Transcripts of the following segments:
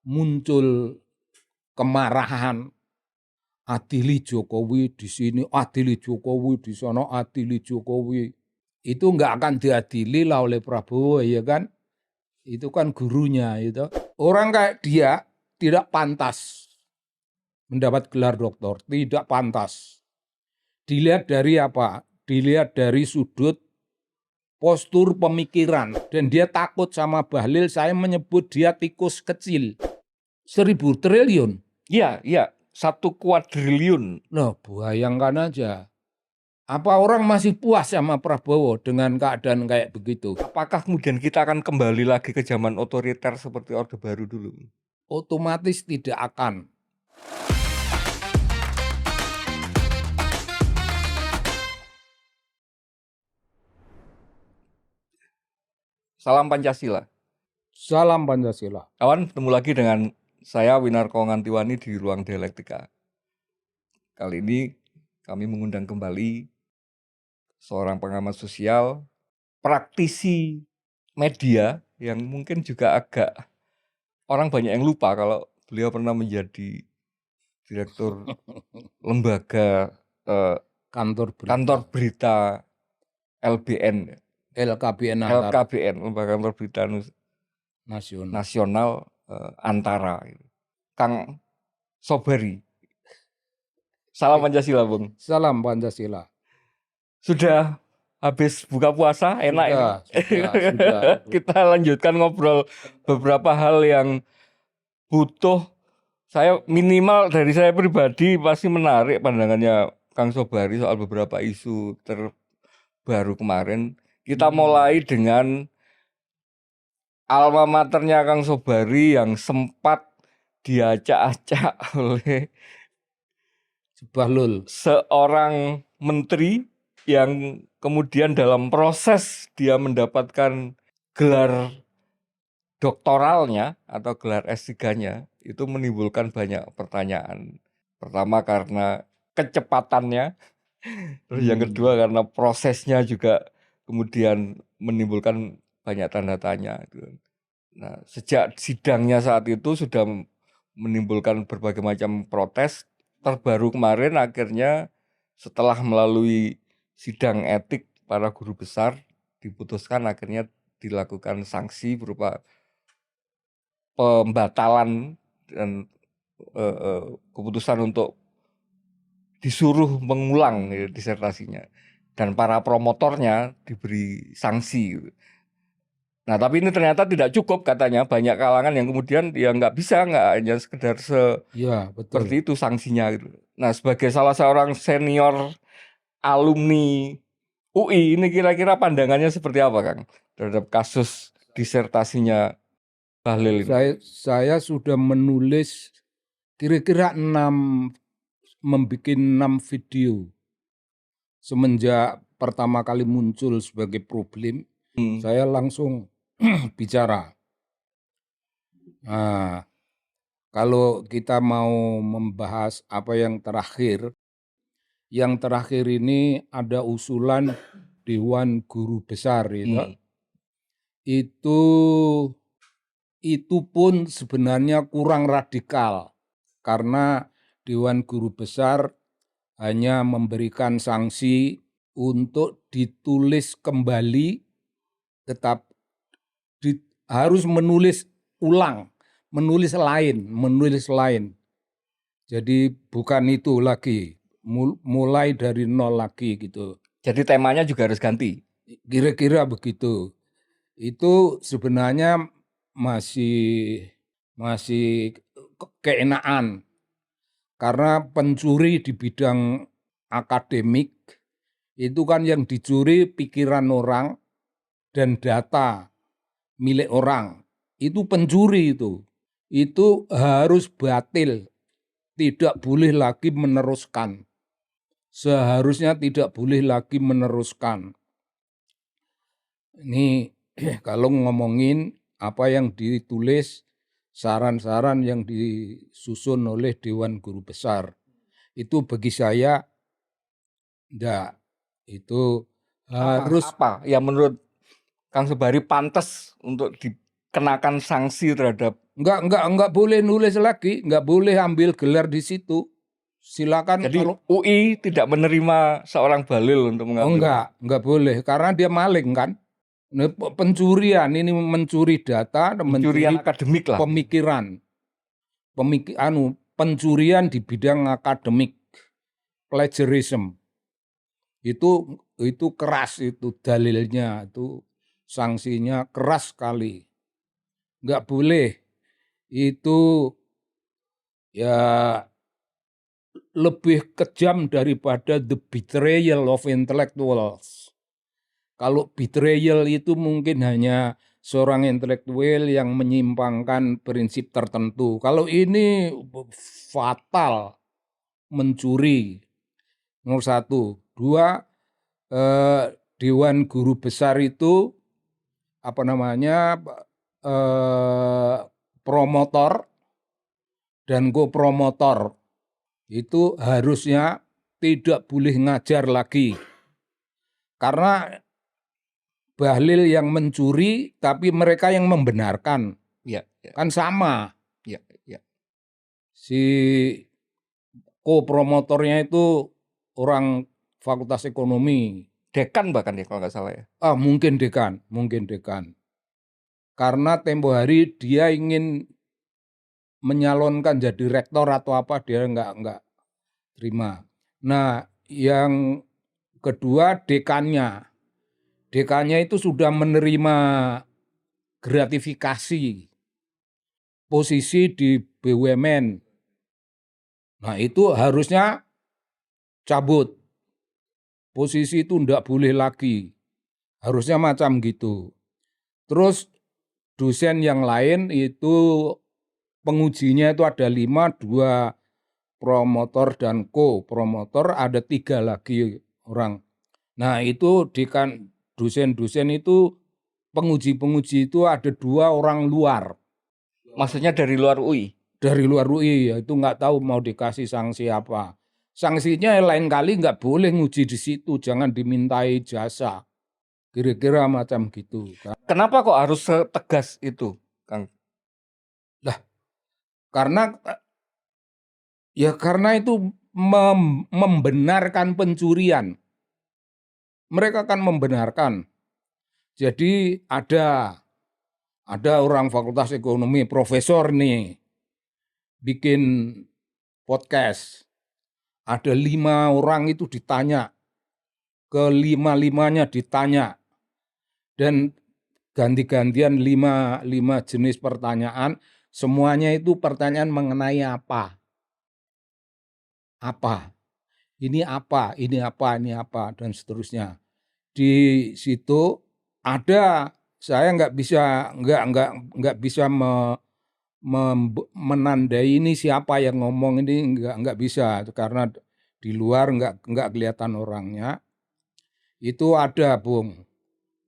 muncul kemarahan, adili Jokowi di sini, adili Jokowi di sana, adili Jokowi. Itu nggak akan diadili lah oleh Prabowo, ya kan? Itu kan gurunya itu. Orang kayak dia tidak pantas mendapat gelar doktor, tidak pantas. Dilihat dari apa? Dilihat dari sudut postur pemikiran. Dan dia takut sama Bahlil, saya menyebut dia tikus kecil. 1.000 triliun. Iya, 1 kuadriliun. Nah, bayangkan aja. Apa orang masih puas sama Prabowo dengan keadaan kayak begitu? Apakah kemudian kita akan kembali lagi ke zaman otoriter seperti Orde Baru dulu? Otomatis tidak akan. Salam Pancasila. Salam Pancasila. Kawan, ketemu lagi dengan saya Winarko Ngantiwani di Ruang Dialektika. Kali ini kami mengundang kembali seorang pengamat sosial, praktisi media yang mungkin juga agak orang banyak yang lupa kalau beliau pernah menjadi direktur lembaga kantor berita LBN, LKBN, Lembaga Kantor Berita Nasional Antara, Kang Sobari. Salam Pancasila, Bung. Salam Pancasila. Sudah habis buka puasa, enak ini. Sudah. Kita lanjutkan ngobrol beberapa hal yang butuh, saya minimal dari saya pribadi pasti menarik pandangannya Kang Sobari soal beberapa isu terbaru kemarin. Kita mulai dengan alma maternya Kang Sobari yang sempat diacak-acak oleh Bahlil, seorang menteri yang kemudian dalam proses dia mendapatkan gelar doktoralnya atau gelar S3-nya itu menimbulkan banyak pertanyaan. Pertama karena kecepatannya, terus yang kedua karena prosesnya juga kemudian menimbulkan banyak tanda tanya. Nah, sejak sidangnya saat itu sudah menimbulkan berbagai macam protes. Terbaru kemarin akhirnya setelah melalui sidang etik para guru besar diputuskan akhirnya dilakukan sanksi berupa pembatalan dan keputusan untuk disuruh mengulang disertasinya, dan para promotornya diberi sanksi. Nah, tapi ini ternyata tidak cukup katanya, banyak kalangan yang kemudian ya nggak hanya sekedar seperti itu sanksinya gitu. Nah, sebagai salah seorang senior alumni UI, ini kira-kira pandangannya seperti apa, Kang, terhadap kasus disertasinya Bahlil ini? Saya sudah menulis kira-kira 6 video semenjak pertama kali muncul sebagai problem. Saya langsung bicara. Nah, kalau kita mau membahas apa yang terakhir ini ada usulan Dewan Guru Besar itu pun sebenarnya kurang radikal karena Dewan Guru Besar hanya memberikan sanksi untuk ditulis kembali, tetap harus menulis ulang, menulis lain. Jadi bukan itu lagi, mulai dari nol lagi gitu. Jadi temanya juga harus ganti? Kira-kira begitu. Itu sebenarnya masih keenaan. Karena pencuri di bidang akademik itu kan yang dicuri pikiran orang dan data milik orang. Itu pencuri itu. Itu harus batil. Tidak boleh lagi meneruskan. Seharusnya tidak boleh lagi meneruskan. Ini kalau ngomongin apa yang ditulis, saran-saran yang disusun oleh Dewan Guru Besar, itu bagi saya enggak. Itu harus apa yang menurut Kang Sobari pantas untuk kenakan sanksi terhadap Enggak boleh nulis lagi, enggak boleh ambil gelar di situ. Silakan. Jadi kalau UI tidak menerima seorang Bahlil untuk mengambil. enggak boleh karena dia maling kan. Ini pencurian, ini mencuri data, Pencurian mencuri akademik lah. pemikiran. Pencurian di bidang akademik. Plagiarism. Itu keras, itu dalilnya, itu sanksinya keras sekali. Enggak boleh. Itu ya lebih kejam daripada the betrayal of intellectuals. Kalau betrayal itu mungkin hanya seorang intelektual yang menyimpangkan prinsip tertentu. Kalau ini fatal, mencuri. Nomor satu. Dua, Dewan Guru Besar itu promotor dan kopromotor itu harusnya tidak boleh ngajar lagi. Karena Bahlil yang mencuri tapi mereka yang membenarkan. Ya. Kan sama. Ya. Si kopromotornya itu orang Fakultas Ekonomi. Dekan bahkan ya kalau nggak salah ya. Mungkin dekan. Karena tempo hari dia ingin menyalonkan jadi rektor atau apa, dia enggak terima. Nah, yang kedua dekannya. Dekannya itu sudah menerima gratifikasi posisi di BUMN. Nah, itu harusnya cabut. Posisi itu enggak boleh lagi. Harusnya macam gitu. Terus dosen yang lain itu pengujinya itu ada 5, 2 promotor dan co-promotor, ada 3 lagi orang. Nah itu dosen-dosen itu penguji-penguji itu ada 2 orang luar. Maksudnya dari luar UI? Dari luar UI, itu nggak tahu mau dikasih sanksi apa. Sanksinya lain kali nggak boleh nguji di situ, jangan dimintai jasa. Kira-kira macam gitu. Kenapa kok harus setegas itu, Kang? Karena itu membenarkan pencurian. Mereka kan membenarkan. Jadi ada orang Fakultas Ekonomi, profesor nih, bikin podcast. Ada 5 orang itu ditanya. Kelima-limanya ditanya. Dan ganti-gantian 5 jenis pertanyaan. Semuanya itu pertanyaan mengenai apa. Ini apa, dan seterusnya. Di situ ada, saya nggak bisa menandai ini siapa yang ngomong, ini nggak bisa karena di luar nggak kelihatan orangnya. Itu ada, Bung,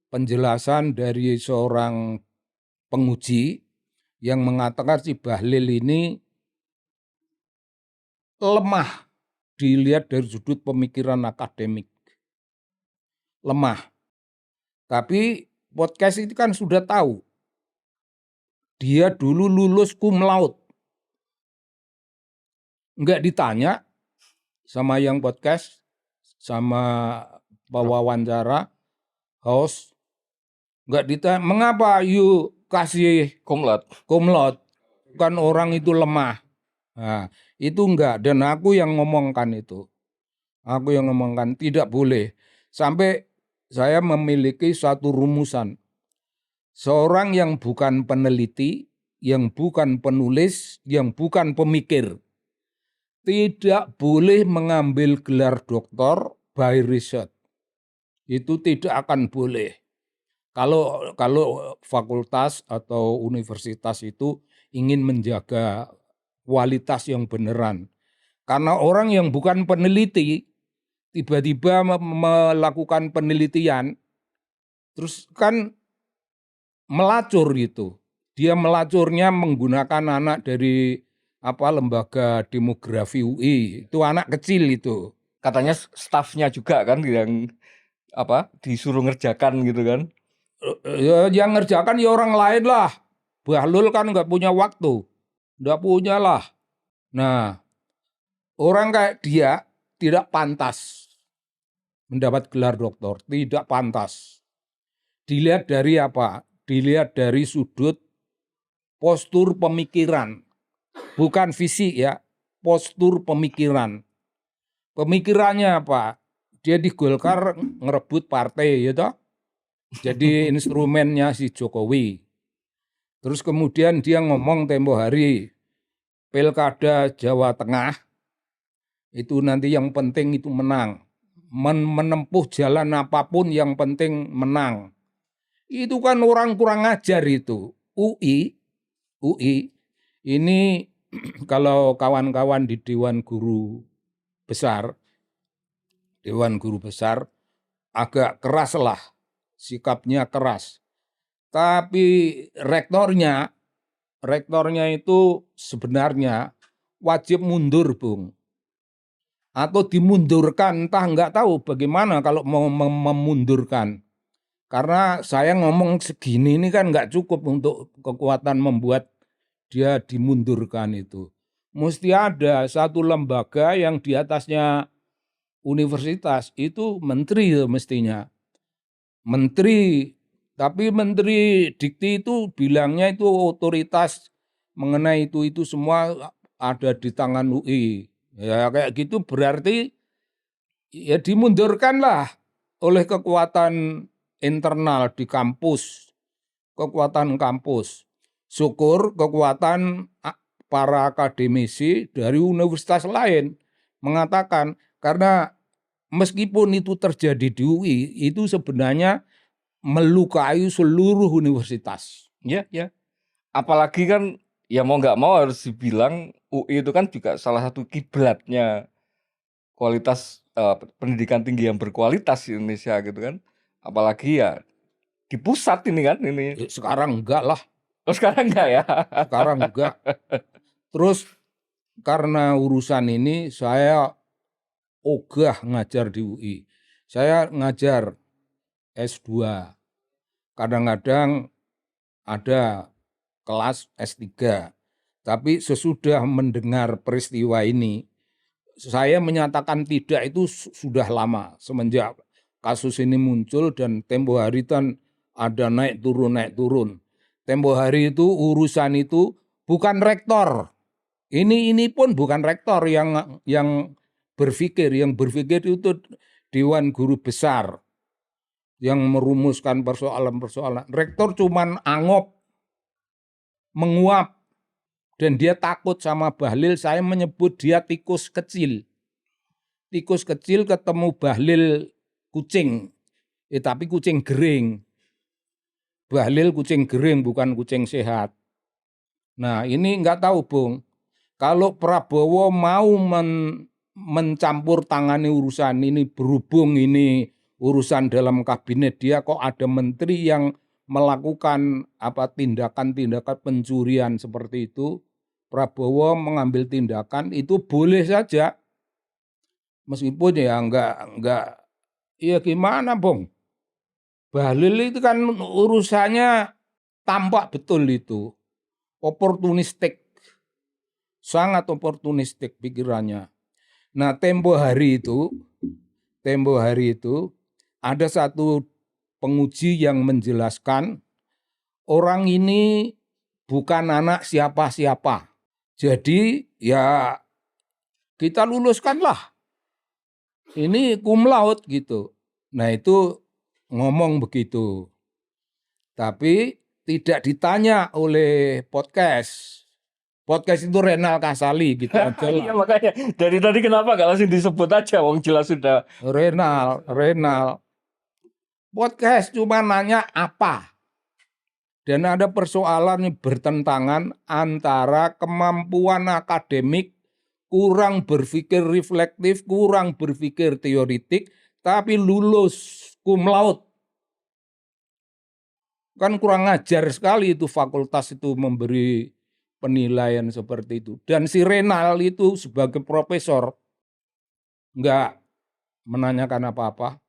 penjelasan dari seorang penguji yang mengatakan si Bahlil ini lemah dilihat dari sudut pemikiran akademik. Lemah. Tapi podcast itu kan sudah tahu. Dia dulu lulus cum laude. Enggak ditanya sama yang podcast, sama pewawancara, host. Enggak ditanya, mengapa you kasih cum laude? Kan orang itu lemah. Nah, itu enggak. Dan aku yang ngomongkan itu. Aku yang ngomongkan tidak boleh. Sampai saya memiliki satu rumusan. Seorang yang bukan peneliti, yang bukan penulis, yang bukan pemikir, tidak boleh mengambil gelar doktor by research. Itu tidak akan boleh. Kalau fakultas atau universitas itu ingin menjaga kualitas yang beneran. Karena orang yang bukan peneliti tiba-tiba melakukan penelitian, terus kan melacur gitu. Dia melacurnya menggunakan anak dari lembaga demografi UI. Itu anak kecil itu. Katanya stafnya juga kan yang disuruh ngerjakan gitu kan. Yang ngerjakan ya orang lain lah. Bahlul kan nggak punya waktu. Nggak punya lah. Nah, orang kayak dia tidak pantas mendapat gelar doktor. Tidak pantas. Dilihat dari apa? Dilihat dari sudut postur pemikiran. Bukan fisik ya. Postur pemikiran. Pemikirannya apa? Dia di Golkar ngerebut partai, ya toh? Jadi instrumennya si Jokowi. Terus kemudian dia ngomong tempo hari, Pilkada Jawa Tengah, itu nanti yang penting itu menang. Menempuh jalan apapun yang penting menang. Itu kan orang kurang ajar itu. UI, ini kalau kawan-kawan di Dewan Guru Besar, agak keras lah, sikapnya keras. Tapi rektornya itu sebenarnya wajib mundur, Bung. Atau dimundurkan, entah nggak tahu bagaimana kalau mau memundurkan. Karena saya ngomong segini ini kan nggak cukup untuk kekuatan membuat dia dimundurkan itu. Mesti ada satu lembaga yang di atasnya universitas itu menteri mestinya. Menteri, tapi menteri dikti itu bilangnya itu otoritas mengenai itu semua ada di tangan UI. Ya kayak gitu berarti ya dimundurkanlah oleh kekuatan internal di kampus, kekuatan kampus. Syukur kekuatan para akademisi dari universitas lain mengatakan karena meskipun itu terjadi di UI, itu sebenarnya melukai seluruh universitas. Ya, ya. Apalagi kan ya mau nggak mau harus dibilang UI itu kan juga salah satu kiblatnya kualitas pendidikan tinggi yang berkualitas di Indonesia gitu kan. Apalagi ya di pusat ini kan ini. Sekarang enggak lah. Oh, sekarang enggak ya? Sekarang enggak. Terus karena urusan ini saya ogah ngajar di UI. Saya ngajar S2. Kadang-kadang ada kelas S3. Tapi sesudah mendengar peristiwa ini, saya menyatakan tidak itu sudah lama. Semenjak kasus ini muncul dan tempo hari kan ada naik turun. Tempo hari itu urusan itu bukan rektor. Ini pun bukan rektor yang berpikir itu Dewan Guru Besar yang merumuskan persoalan-persoalan. Rektor cuman angop, menguap, dan dia takut sama Bahlil. Saya menyebut dia tikus kecil. Tikus kecil ketemu Bahlil kucing, tapi kucing gering. Bahlil kucing gering bukan kucing sehat. Nah ini nggak tahu, Bung. Kalau Prabowo mau mencampur tangani urusan ini, berhubung ini urusan dalam kabinet dia, kok ada menteri yang melakukan tindakan-tindakan pencurian seperti itu, Prabowo mengambil tindakan itu boleh saja. Meskipun ya enggak ya gimana, Bung? Bahlil itu kan urusannya tampak betul itu. Oportunistik. Sangat oportunistik pikirannya. Nah, tempo hari itu ada satu penguji yang menjelaskan orang ini bukan anak siapa-siapa. Jadi ya kita luluskanlah. Ini cum laude gitu. Nah itu ngomong begitu. Tapi tidak ditanya oleh podcast. Podcast itu Renal Kasali gitu aja lah. Iya makanya dari tadi kenapa gak langsung disebut aja, wong jelas sudah. Renal. Podcast cuma nanya apa. Dan ada persoalan yang bertentangan antara kemampuan akademik, kurang berpikir reflektif, kurang berpikir teoritik, tapi lulus cum laude. Kan kurang ajar sekali itu fakultas itu memberi penilaian seperti itu. Dan si Renal itu sebagai profesor enggak menanyakan apa-apa,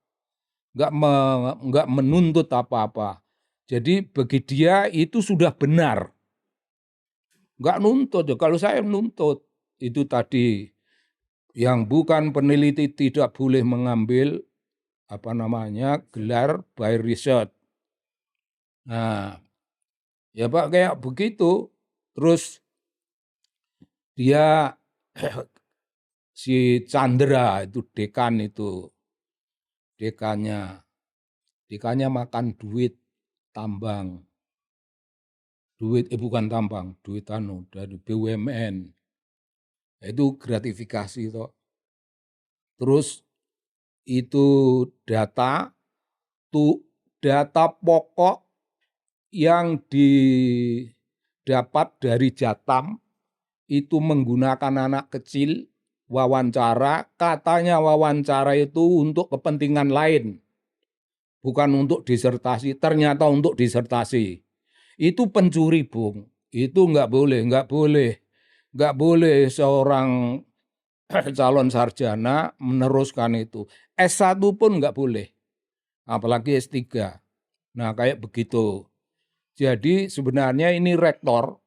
enggak menuntut apa-apa. Jadi bagi dia itu sudah benar. Nggak nuntut. Kalau saya nuntut, itu tadi yang bukan peneliti tidak boleh mengambil gelar by research. Nah, ya Pak kayak begitu. Terus dia si Chandra itu dekannya makan duit tambang. Bukan tambang, duit dari BUMN. Itu gratifikasi toh. Terus itu data pokok yang didapat dari Jatam itu menggunakan anak kecil wawancara, katanya wawancara itu untuk kepentingan lain, bukan untuk disertasi, ternyata untuk disertasi. Itu pencuri, Bung. Itu nggak boleh seorang calon sarjana meneruskan itu. S1 pun nggak boleh, apalagi S3. Nah, kayak begitu. Jadi sebenarnya ini rektor,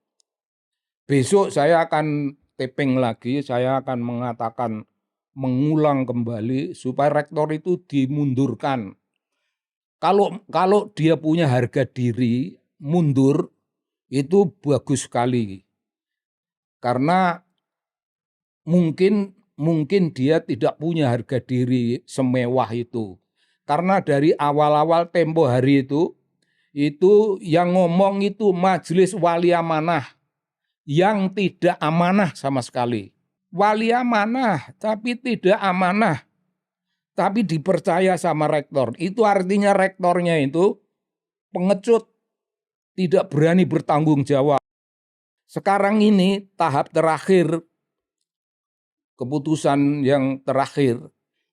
besok saya akan taping lagi, saya akan mengulang kembali supaya rektor itu dimundurkan. Kalau dia punya harga diri, mundur, itu bagus sekali. Karena mungkin dia tidak punya harga diri semewah itu. Karena dari awal-awal tempo hari itu yang ngomong itu majelis wali amanah yang tidak amanah sama sekali. Wali amanah tapi tidak amanah, tapi dipercaya sama rektor. Itu artinya rektornya itu pengecut, tidak berani bertanggung jawab. Sekarang ini tahap terakhir, keputusan yang terakhir,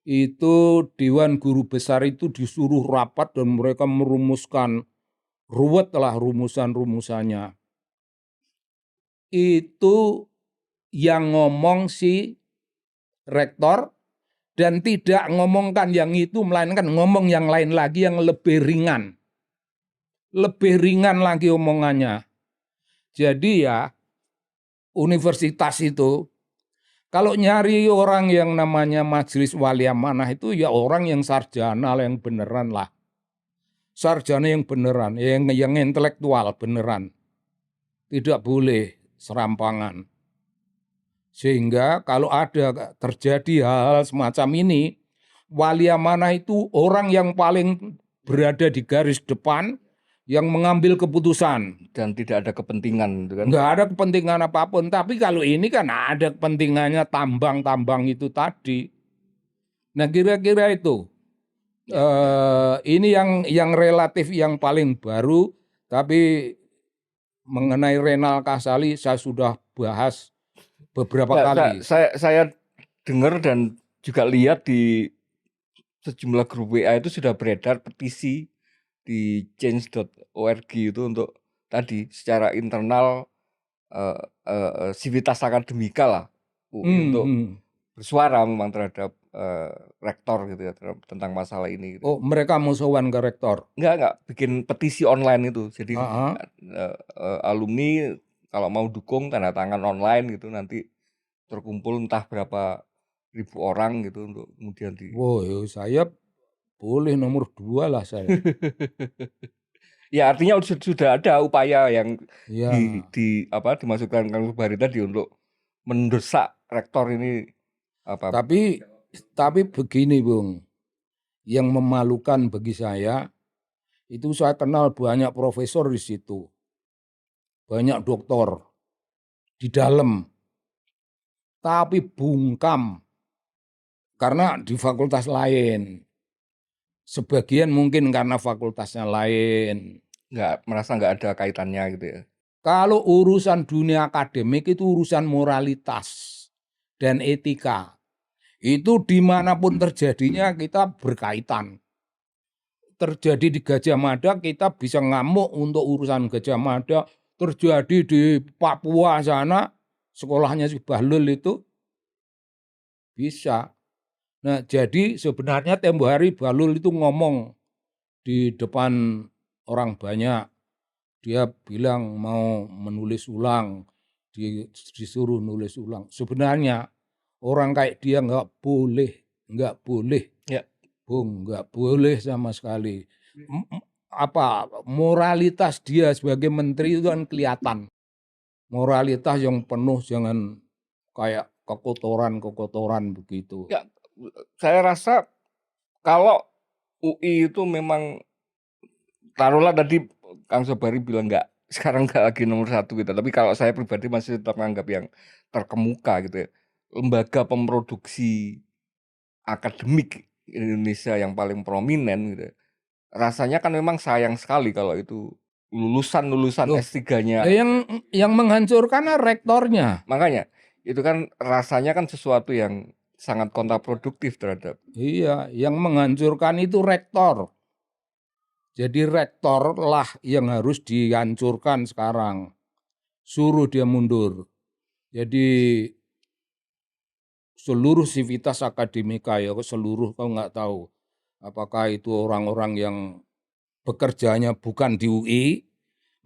itu Dewan Guru Besar itu disuruh rapat dan mereka merumuskan, ruwet lah rumusan-rumusannya. Itu yang ngomong si rektor dan tidak ngomongkan yang itu, melainkan ngomong yang lain lagi yang lebih ringan. Lebih ringan lagi omongannya. Jadi ya universitas itu kalau nyari orang yang namanya majelis wali amanah itu ya orang yang sarjana yang beneran lah. Sarjana yang beneran, yang intelektual beneran. Tidak boleh serampangan. Sehingga kalau ada terjadi hal semacam ini, wali amanah itu orang yang paling berada di garis depan yang mengambil keputusan. Dan tidak ada kepentingan. Kan? Nggak ada kepentingan apapun. Tapi kalau ini kan ada kepentingannya tambang-tambang itu tadi. Nah kira-kira itu. Ini yang relatif yang paling baru. Tapi mengenai Renal Kasali saya sudah bahas beberapa kali. Saya dengar dan juga lihat di sejumlah grup WA itu sudah beredar petisi di change.org itu untuk tadi secara internal sivitas akademika lah untuk bersuara memang terhadap rektor gitu ya tentang masalah ini. Gitu. Oh, mereka musuhan ke rektor? Enggak, bikin petisi online itu. Jadi alumni kalau mau dukung tanda tangan online gitu nanti terkumpul entah berapa ribu orang gitu untuk kemudian di. Saya boleh nomor 2 lah saya. Ya artinya sudah ada upaya yang dimasukkan Kang Subari tadi untuk mendesak rektor ini apa. Tapi begini Bung, yang memalukan bagi saya itu saya kenal banyak profesor di situ, banyak doktor di dalam, tapi bungkam karena di fakultas lain. Sebagian mungkin karena fakultasnya lain. Merasa nggak ada kaitannya gitu ya. Kalau urusan dunia akademik itu urusan moralitas dan etika. Itu dimanapun terjadinya kita berkaitan. Terjadi di Gajah Mada kita bisa ngamuk untuk urusan Gajah Mada. Terjadi di Papua sana, sekolahnya si Bahlul itu bisa. Nah jadi sebenarnya tempo hari Bahlul itu ngomong di depan orang banyak. Dia bilang mau menulis ulang. disuruh nulis ulang. Sebenarnya orang kayak dia nggak boleh, Ya. Bung, nggak boleh sama sekali. Moralitas dia sebagai menteri itu kan kelihatan. Moralitas yang penuh, jangan kayak kekotoran begitu. Ya, saya rasa kalau UI itu memang, taruhlah tadi Kang Sobari bilang sekarang nggak lagi nomor 1 gitu. Tapi kalau saya pribadi masih tetap menganggap yang terkemuka gitu ya. Lembaga pemproduksi akademik Indonesia yang paling prominen gitu. Rasanya kan memang sayang sekali kalau itu lulusan Loh, S3-nya. yang menghancurkan rektornya. Makanya itu kan rasanya kan sesuatu yang sangat kontraproduktif terhadap. Iya, yang menghancurkan itu rektor. Jadi rektor lah yang harus dihancurkan sekarang. Suruh dia mundur. Jadi seluruh sivitas akademika ya, seluruh kau nggak tahu. Apakah itu orang-orang yang bekerjanya bukan di UI.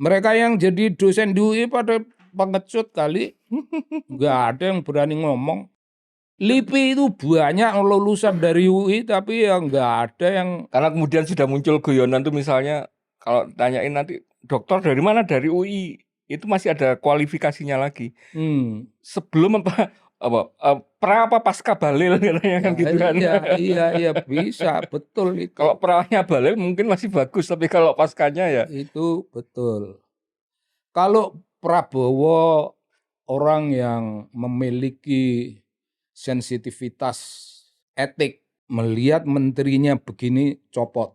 Mereka yang jadi dosen di UI pada pengecut kali. Nggak ada yang berani ngomong. LIPI itu banyak lulusan dari UI tapi ya nggak ada yang. Karena kemudian sudah muncul guyonan tuh misalnya kalau tanyain nanti dokter dari mana, dari UI, itu masih ada kualifikasinya lagi. Sebelum pra pasca balil katanya kan gitu kan. Iya bisa, betul itu. Kalau pranya balil mungkin masih bagus, tapi kalau paskanya ya. Itu betul. Kalau Prabowo orang yang memiliki sensitivitas etik, melihat menterinya begini copot.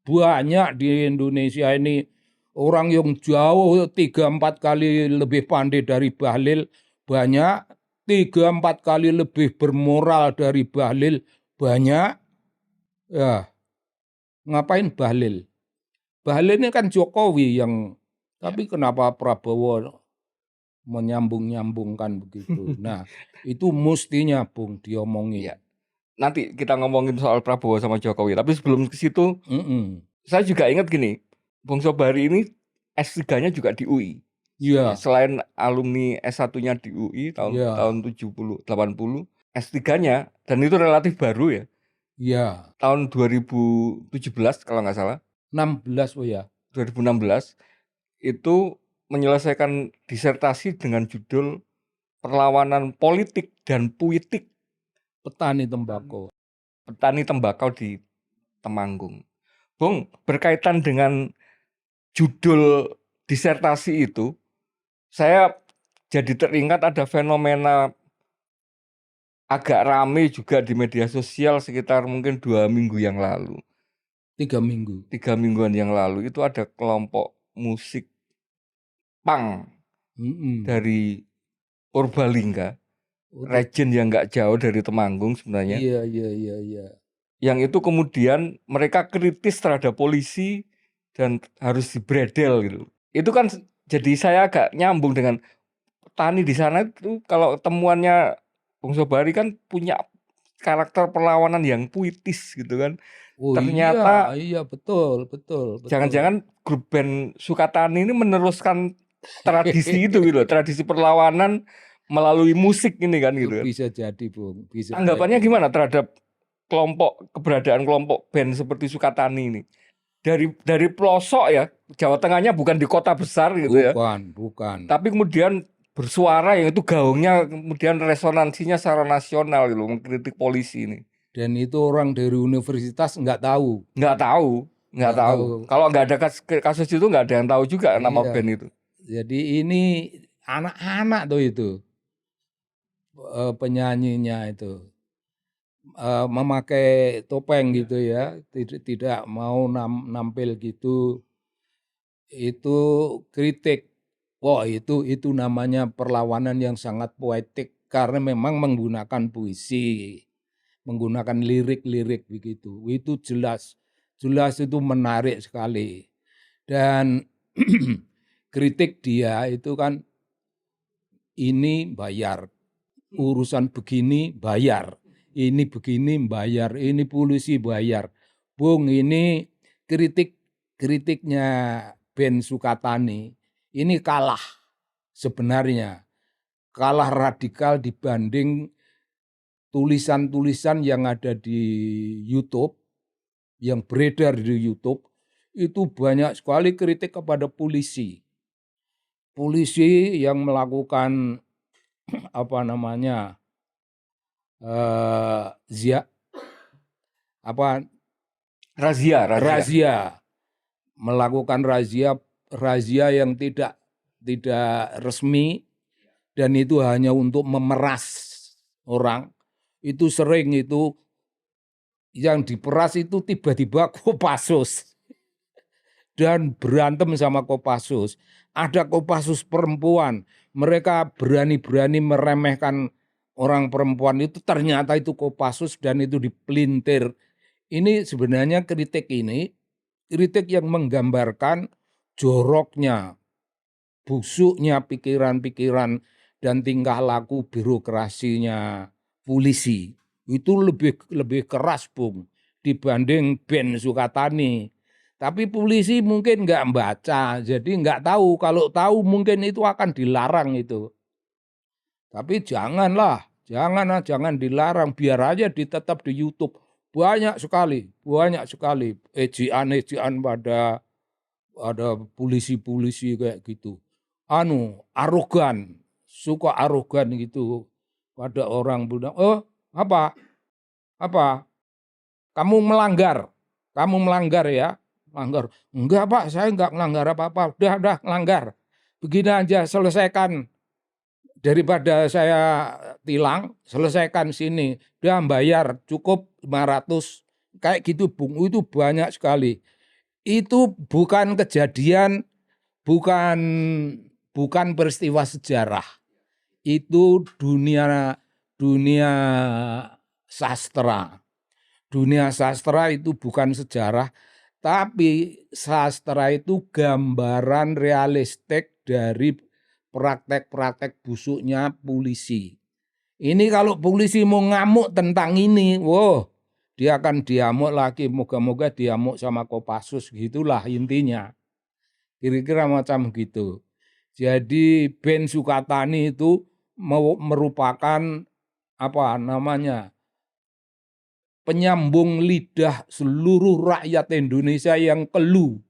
Banyak di Indonesia ini orang yang jauh 3-4 kali lebih pandai dari Bahlil, banyak 3-4 kali lebih bermoral dari Bahlil, banyak. Ya, ngapain Bahlil? Bahlil ini kan Jokowi yang, tapi kenapa Prabowo menyambung-nyambungkan begitu. Nah, itu mestinya Bung diomongin. Ya. Nanti kita ngomongin soal Prabowo sama Jokowi. Tapi sebelum ke situ, saya juga ingat gini, Bung Sobari ini S3-nya juga di UI. Iya. Selain alumni S1-nya di UI tahun 70, 80, S3-nya, dan itu relatif baru ya. Iya. Tahun 2017 kalau nggak salah. 16 ya. 2016 itu menyelesaikan disertasi dengan judul Perlawanan Politik dan Puitik Petani tembakau. Petani tembakau di Temanggung. Bung, berkaitan dengan judul disertasi itu, saya jadi teringat ada fenomena agak rame juga di media sosial sekitar mungkin 2 minggu yang lalu. 3 minggu. 3 mingguan yang lalu itu ada kelompok musik punk dari Purbalingga, region yang nggak jauh dari Temanggung sebenarnya. Iya. Yang itu kemudian mereka kritis terhadap polisi dan harus dibredel gitu. Itu kan jadi saya agak nyambung dengan petani di sana itu, kalau temuannya Bung Sobari kan punya karakter perlawanan yang puitis gitu kan. Ternyata iya betul. Jangan-jangan grup band Sukatani ini meneruskan tradisi itu gitu, tradisi perlawanan melalui musik ini kan gitu. Bisa jadi Bung. Anggapannya gimana terhadap keberadaan kelompok band seperti Sukatani ini? Dari pelosok ya, Jawa Tengahnya bukan di kota besar gitu ya. Bukan. Tapi kemudian bersuara yang itu gaungnya kemudian resonansinya secara nasional gitu, mengkritik polisi ini. Dan itu orang dari universitas nggak tahu. Nggak tahu. Kalau nggak ada kasus itu nggak ada yang tahu juga nama band itu. Jadi ini anak-anak tuh itu penyanyinya itu memakai topeng gitu ya, tidak mau nampil gitu. Itu kritik. Wah, itu namanya perlawanan yang sangat poetik karena memang menggunakan puisi, menggunakan lirik-lirik begitu. Itu jelas itu menarik sekali. Dan kritik dia itu kan ini bayar, urusan begini bayar, ini begini bayar, ini polisi bayar. Bung, ini kritiknya band Sukatani ini kalah sebenarnya. kalah radikal dibanding tulisan-tulisan yang ada di YouTube, yang beredar di YouTube, itu banyak sekali kritik kepada polisi. Polisi yang melakukan apa namanya razia, melakukan razia yang tidak resmi dan itu hanya untuk memeras orang. Itu sering itu yang diperas itu tiba-tiba Kopassus dan berantem sama Kopassus. Ada Kopassus perempuan, mereka berani-berani meremehkan orang perempuan itu, ternyata itu Kopassus dan itu dipelintir. Ini sebenarnya kritik yang menggambarkan joroknya, busuknya pikiran-pikiran dan tingkah laku birokrasinya polisi. Itu lebih keras, Bung, dibanding Ben Sukatani. Tapi polisi mungkin nggak baca, jadi nggak tahu. Kalau tahu mungkin itu akan dilarang itu. Tapi jangan dilarang, biar aja tetap di YouTube. Banyak sekali ejean pada ada polisi kayak gitu. Arogan, suka arogan gitu pada orang bilang, "Oh, apa? Kamu melanggar ya?" Melanggar. "Enggak, Pak, saya enggak melanggar apa-apa. Udah melanggar. Begini aja, selesaikan. Daripada saya tilang, selesaikan sini. Udah bayar, cukup 500." Kayak gitu, Bung. Itu banyak sekali. Itu bukan kejadian, bukan peristiwa sejarah. Itu dunia sastra. Dunia sastra itu bukan sejarah, tapi sastra itu gambaran realistik dari praktek-praktek busuknya polisi. Ini kalau polisi mau ngamuk tentang ini, dia akan diamuk lagi, moga-moga diamuk sama Kopassus, gitulah intinya. Kira-kira macam gitu. Jadi Ben Sukatani itu merupakan penyambung lidah seluruh rakyat Indonesia yang keluh.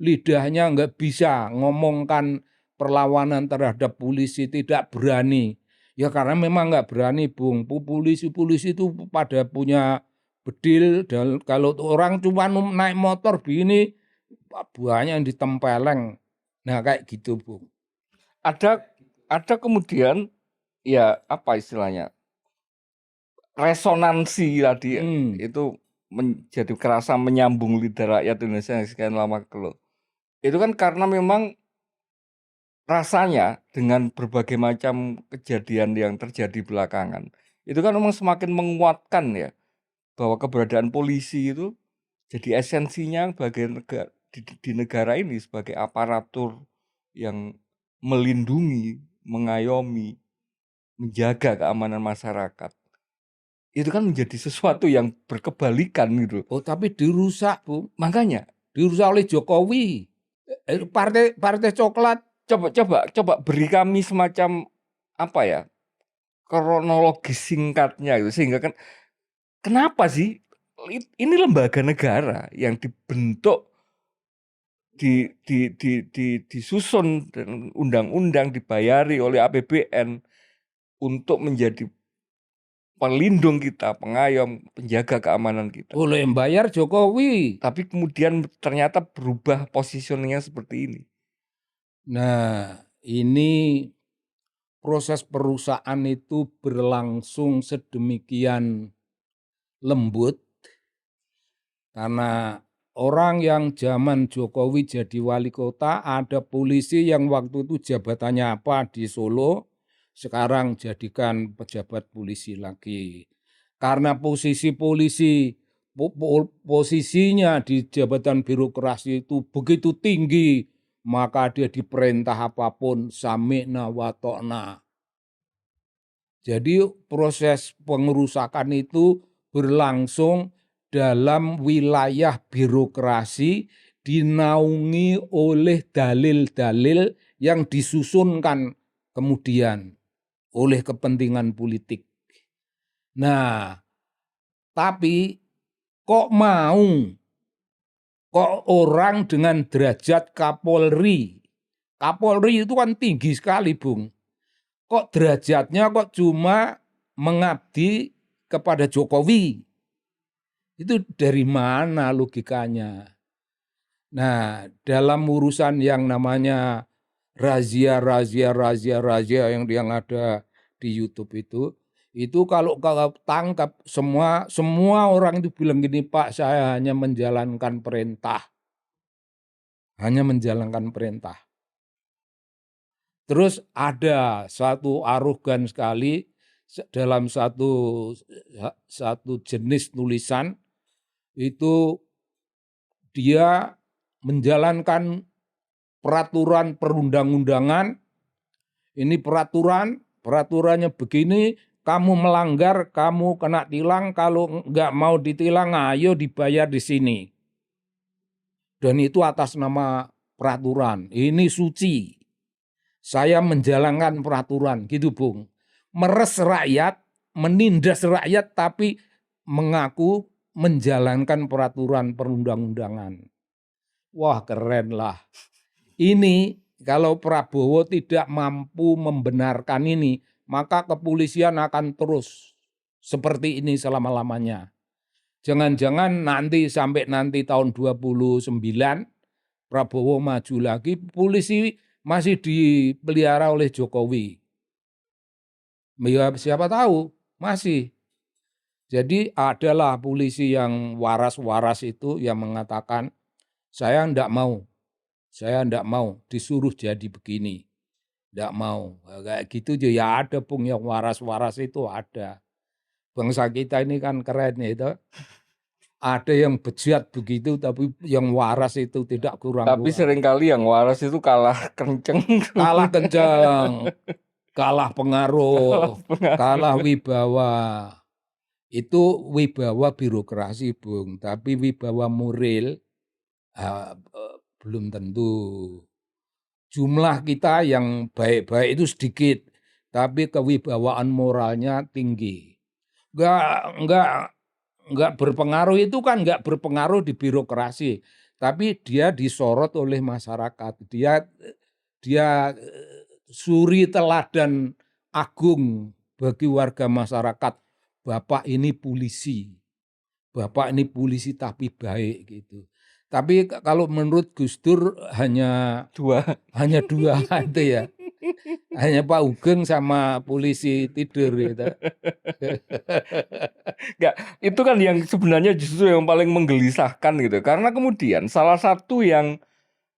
Lidahnya nggak bisa ngomongkan perlawanan terhadap polisi, tidak berani. Ya karena memang nggak berani, Bung. Polisi itu pada punya bedil, dan kalau orang cuma naik motor begini, banyak yang ditempeleng. Nah kayak gitu, Bung. Ada kemudian ya apa istilahnya, resonansi tadi itu menjadi kerasa menyambung lidah rakyat Indonesia yang sekian lama keluh. Itu kan karena memang rasanya dengan berbagai macam kejadian yang terjadi belakangan, itu kan memang semakin menguatkan ya bahwa keberadaan polisi itu jadi esensinya bagian di negara ini sebagai aparatur yang melindungi, mengayomi, menjaga keamanan masyarakat. Itu kan menjadi sesuatu yang berkebalikan gitu. Oh, tapi dirusak, Bu. Makanya dirusak oleh Jokowi. Partai coklat. Coba beri kami semacam apa ya, kronologis singkatnya gitu, sehingga kan kenapa sih ini lembaga negara yang dibentuk, disusun dan undang-undang, dibayari oleh APBN untuk menjadi pelindung kita, pengayom, penjaga keamanan kita. Oleh membayar Jokowi. Tapi kemudian ternyata berubah positioningnya seperti ini. Nah, ini proses perusahaan itu berlangsung sedemikian lembut karena orang yang zaman Jokowi jadi wali kota, ada polisi yang waktu itu jabatannya apa di Solo, sekarang jadikan pejabat polisi lagi. Karena posisinya di jabatan birokrasi itu begitu tinggi, maka dia diperintah apapun sami'na wa ta'na. Jadi proses pengerusakan itu berlangsung dalam wilayah birokrasi, dinaungi oleh dalil-dalil yang disusunkan kemudian. oleh kepentingan politik. Nah, tapi kok orang dengan derajat Kapolri. Kapolri itu kan tinggi sekali, Bung. Kok derajatnya kok cuma mengabdi kepada Jokowi? Itu dari mana logikanya? Nah, dalam urusan yang namanya razia yang ada di YouTube itu kalau tangkap semua orang itu bilang gini, Pak, saya hanya menjalankan perintah. Hanya menjalankan perintah. Terus ada satu arogan sekali dalam satu jenis tulisan itu dia menjalankan peraturan perundang-undangan. Ini peraturannya begini, kamu melanggar, kamu kena tilang, kalau nggak mau ditilang, ayo dibayar di sini. Dan itu atas nama peraturan. Ini suci. Saya menjalankan peraturan, gitu Bung. Meres rakyat, menindas rakyat, tapi mengaku menjalankan peraturan perundang-undangan. Wah, keren lah. Ini kalau Prabowo tidak mampu membenarkan ini, maka kepolisian akan terus seperti ini selama-lamanya. Jangan-jangan sampai nanti tahun 29 Prabowo maju lagi, polisi masih dipelihara oleh Jokowi. Ya, siapa tahu, masih. Jadi adalah polisi yang waras-waras itu yang mengatakan, saya enggak mau disuruh jadi begini. Enggak mau. Kayak gitu ya ada Bung, yang waras-waras itu ada. Bangsa kita ini kan keren ya itu. Ada yang bejat begitu, tapi yang waras itu tidak kurang. Tapi seringkali yang waras itu kalah kenceng. Kalah kenceng, kalah pengaruh, kalah wibawa. Itu wibawa birokrasi, Bung. Tapi wibawa moral belum tentu. Jumlah kita yang baik-baik itu sedikit, tapi kewibawaan moralnya tinggi. Enggak berpengaruh itu kan enggak berpengaruh di birokrasi, tapi dia disorot oleh masyarakat. Dia suri teladan agung bagi warga masyarakat. Bapak ini polisi. Bapak ini polisi tapi baik gitu. Tapi kalau menurut Gus Dur hanya dua itu ya. Hanya Pak Ugeng sama polisi tidur gitu. Enggak, itu kan yang sebenarnya justru yang paling menggelisahkan gitu. Karena kemudian salah satu yang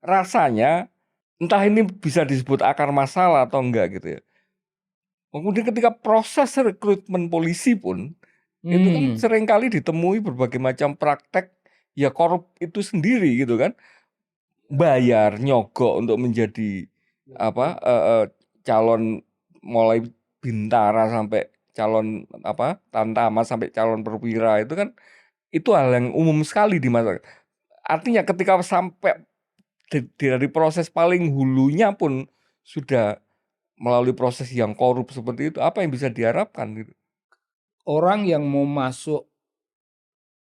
rasanya entah ini bisa disebut akar masalah atau enggak gitu ya. Kemudian ketika proses rekrutmen polisi pun itu kan seringkali ditemui berbagai macam praktek ya korup itu sendiri gitu kan. Bayar, nyogok untuk menjadi calon mulai bintara sampai calon tamtama sampai calon perwira itu kan itu hal yang umum sekali di masyarakat. Artinya ketika sampai dari proses paling hulunya pun sudah melalui proses yang korup seperti itu, apa yang bisa diharapkan gitu? Orang yang mau masuk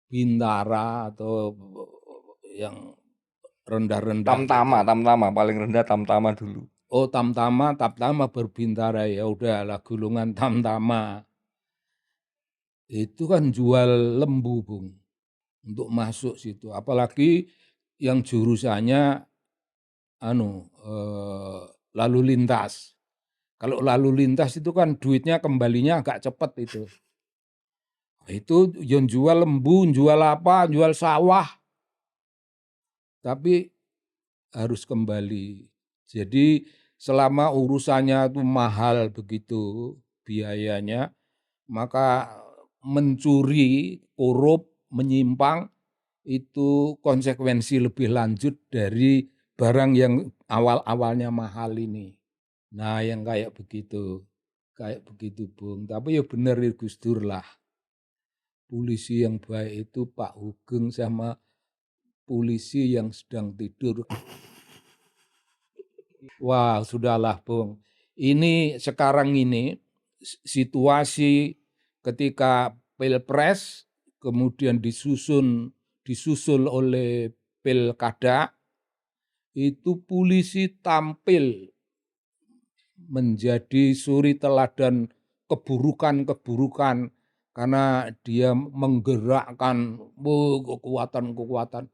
bintara atau yang rendah-rendah tamtama paling rendah tamtama dulu. Oh, tamtama berbintara, ya udahlah gulungan tamtama. Itu kan jual lembu, Bung, untuk masuk situ. Apalagi yang jurusannya lalu lintas. Kalau lalu lintas itu kan duitnya kembalinya agak cepat itu. Itu yang jual lembu, jual apa, jual sawah. Tapi harus kembali. Jadi selama urusannya itu mahal begitu biayanya, maka mencuri, korup, menyimpang itu konsekuensi lebih lanjut dari barang yang awal-awalnya mahal ini. Nah, yang kayak begitu Bung. Tapi ya benar Gus Dur lah. Polisi yang baik itu Pak Hugeng sama polisi yang sedang tidur. Wah, sudahlah Bung. Ini sekarang ini situasi ketika pilpres kemudian disusul oleh pilkada, itu polisi tampil menjadi suri teladan keburukan-keburukan karena dia menggerakkan kekuatan-kekuatan.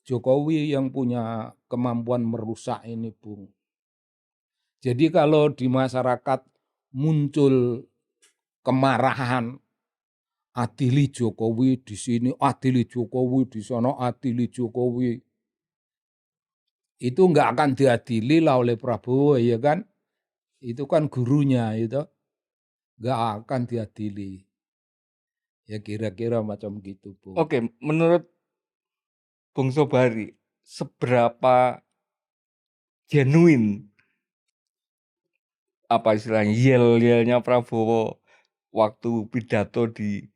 Jokowi yang punya kemampuan merusak ini, Bung. Jadi kalau di masyarakat muncul kemarahan, adili Jokowi di sini, adili Jokowi di sana, adili Jokowi, itu nggak akan diadili lah oleh Prabowo, ya kan? Itu kan gurunya itu, nggak akan diadili. Ya kira-kira macam gitu, Bung. Oke, menurut Bung Sobari, seberapa genuine apa istilahnya yel-yelnya Prabowo waktu pidato di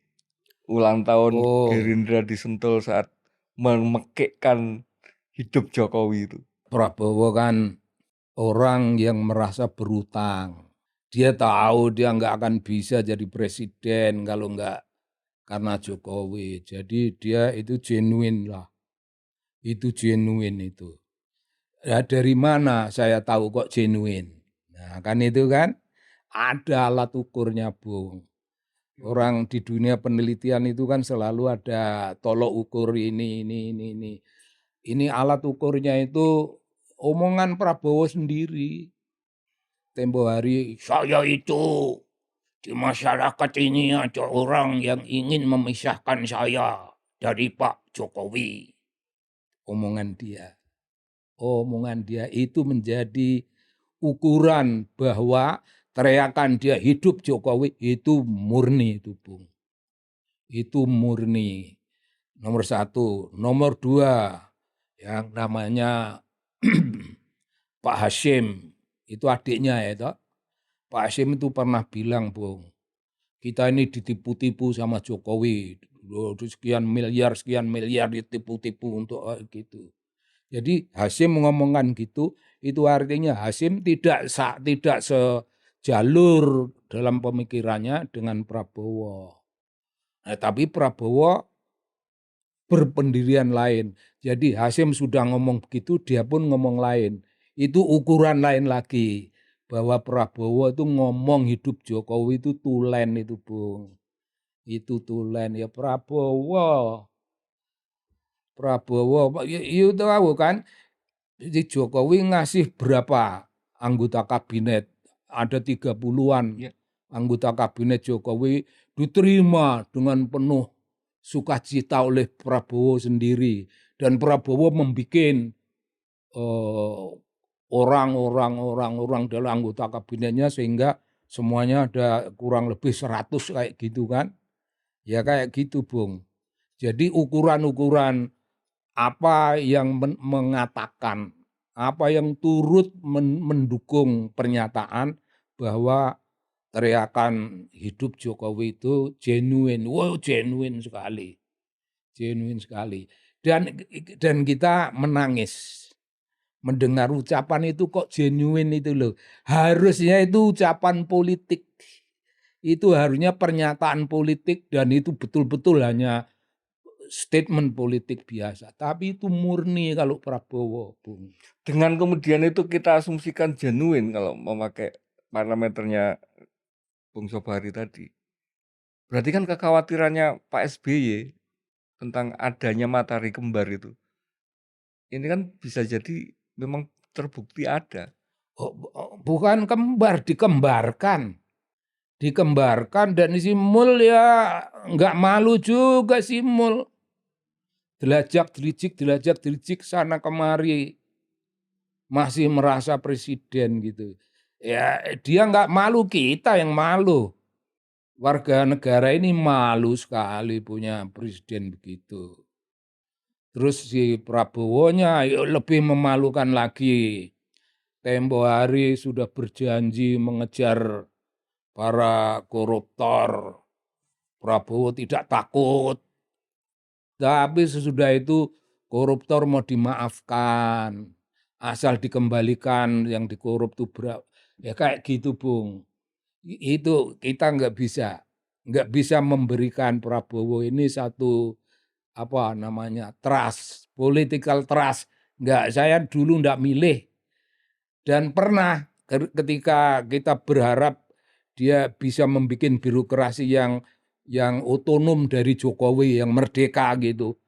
ulang tahun Gerindra di Sentul saat memekikkan hidup Jokowi itu? Prabowo kan orang yang merasa berutang. Dia tahu dia nggak akan bisa jadi presiden kalau nggak karena Jokowi. Jadi dia itu genuine lah. Itu genuine itu. Ya dari mana saya tahu kok genuine? Nah kan itu kan ada alat ukurnya, Bung. Orang di dunia penelitian itu kan selalu ada tolok ukur ini. Ini alat ukurnya itu omongan Prabowo sendiri. Tempo hari, saya itu di masyarakat ini ada orang yang ingin memisahkan saya dari Pak Jokowi. Omongan dia itu menjadi ukuran bahwa teriakan dia hidup Jokowi itu murni itu, Bung. Itu murni. Nomor satu. Nomor dua, yang namanya Pak Hasyim, itu adiknya ya toh. Pak Hasyim itu pernah bilang, Bung, kita ini ditipu-tipu sama Jokowi, sekian miliar ditipu-tipu untuk gitu. Jadi Hasyim mengomongkan gitu, itu artinya Hasyim tidak sejalur dalam pemikirannya dengan Prabowo. Nah, tapi Prabowo berpendirian lain. Jadi Hasyim sudah ngomong begitu, dia pun ngomong lain. Itu ukuran lain lagi. Bahwa Prabowo itu ngomong hidup Jokowi itu tulen itu, Bung. Itu tulen ya Prabowo, itu tahu kan, Jokowi ngasih berapa anggota kabinet, ada 30-an anggota kabinet Jokowi diterima dengan penuh sukacita oleh Prabowo sendiri, dan Prabowo membuat orang dalam anggota kabinetnya sehingga semuanya ada kurang lebih 100 kayak gitu kan. Ya kayak gitu, Bung. Jadi ukuran-ukuran apa yang mengatakan, apa yang turut mendukung pernyataan bahwa teriakan hidup Jokowi itu genuine. Wow, genuine sekali. Genuine sekali. Dan kita menangis mendengar ucapan itu kok genuine itu loh. Harusnya itu ucapan politik. Itu harusnya pernyataan politik dan itu betul-betul hanya statement politik biasa. Tapi itu murni kalau Prabowo, Bung. Dengan kemudian itu kita asumsikan genuine kalau memakai parameternya Bung Sobari tadi. Berarti kan kekhawatirannya Pak SBY tentang adanya matahari kembar itu. Ini kan bisa jadi memang terbukti ada. Bukan kembar, dikembarkan. Dikembarkan dan si Mul ya nggak malu juga si Mul. Delajak-delijik sana kemari. Masih merasa presiden gitu. Ya dia nggak malu, kita yang malu. Warga negara ini malu sekali punya presiden begitu. Terus si Prabowo-nya lebih memalukan lagi. Tempo hari sudah berjanji mengejar para koruptor. Prabowo tidak takut. Tapi sesudah itu koruptor mau dimaafkan. Asal dikembalikan yang dikorup itu berapa. Ya kayak gitu, Bung. Itu kita nggak bisa memberikan Prabowo ini satu apa namanya trust, political trust. Nggak, saya dulu nggak milih dan pernah ketika kita berharap dia bisa membuat birokrasi yang otonom dari Jokowi, yang merdeka gitu.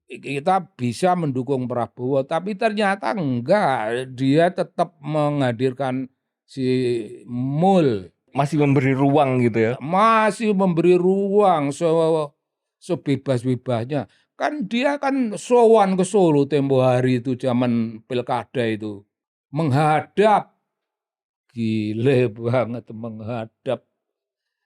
Kita bisa mendukung Prabowo, tapi ternyata enggak. Dia tetap menghadirkan si Mul, Masih memberi ruang gitu ya. masih memberi ruang sebebas-bebasnya. Kan dia kan sowan ke Solo tempo hari itu zaman pilkada itu. Menghadap, gile banget menghadap.